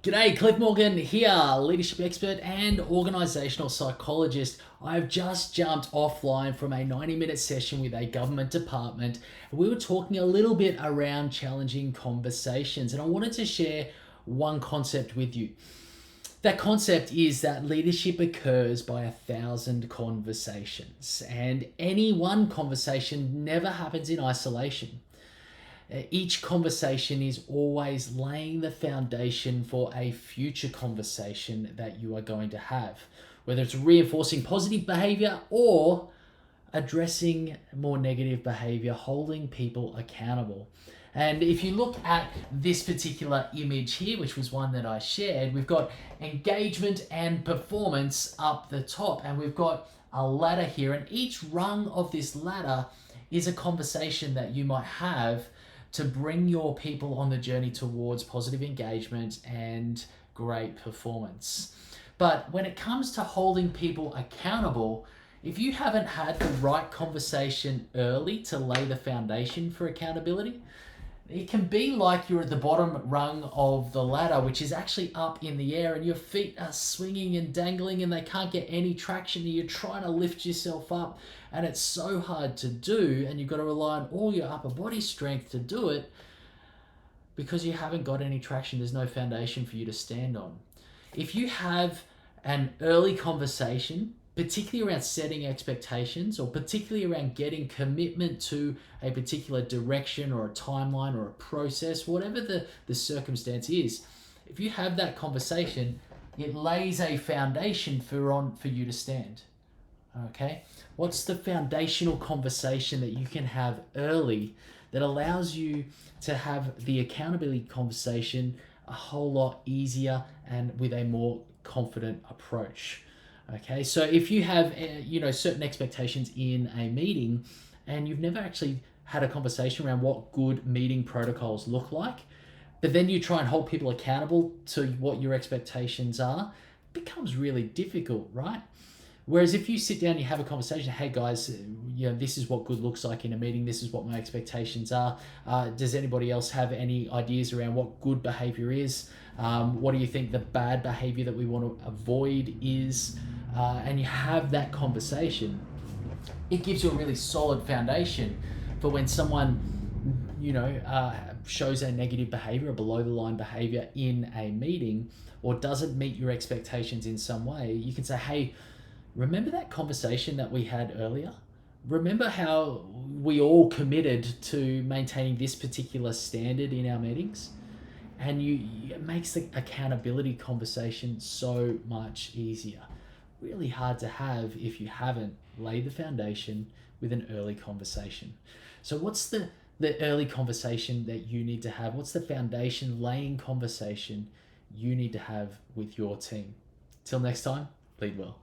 G'day, Cliff Morgan here, leadership expert and organizational psychologist. I've just jumped offline from a 90-minute session with a government department. We were talking a little bit around challenging conversations, and I wanted to share one concept with you. That concept is that leadership occurs by 1,000 conversations, and any one conversation never happens in isolation. Each conversation is always laying the foundation for a future conversation that you are going to have, whether it's reinforcing positive behavior or addressing more negative behavior, holding people accountable. And if you look at this particular image here, which was one that I shared, we've got engagement and performance up the top, and we've got a ladder here, and each rung of this ladder is a conversation that you might have to bring your people on the journey towards positive engagement and great performance. But when it comes to holding people accountable, if you haven't had the right conversation early to lay the foundation for accountability, it can be like you're at the bottom rung of the ladder, which is actually up in the air, and your feet are swinging and dangling and they can't get any traction, and you're trying to lift yourself up, and it's so hard to do, and you've got to rely on all your upper body strength to do it because you haven't got any traction. There's no foundation for you to stand on. If you have an early conversation, particularly around setting expectations, or particularly around getting commitment to a particular direction or a timeline or a process, whatever the circumstance is, if you have that conversation, it lays a foundation for you to stand. Okay? What's the foundational conversation that you can have early that allows you to have the accountability conversation a whole lot easier and with a more confident approach? Okay, so if you have certain expectations in a meeting and you've never actually had a conversation around what good meeting protocols look like, but then you try and hold people accountable to what your expectations are, it becomes really difficult, right? Whereas if you sit down and you have a conversation, hey guys, this is what good looks like in a meeting, this is what my expectations are. Does anybody else have any ideas around what good behavior is? What do you think the bad behavior that we want to avoid is? And you have that conversation, it gives you a really solid foundation for when someone, shows a negative behavior, a below the line behavior in a meeting, or doesn't meet your expectations in some way. You can say, hey, remember that conversation that we had earlier? Remember how we all committed to maintaining this particular standard in our meetings? And it makes the accountability conversation so much easier. Really hard to have if you haven't laid the foundation with an early conversation. So what's the early conversation that you need to have? What's the foundation laying conversation you need to have with your team? Till next time, lead well.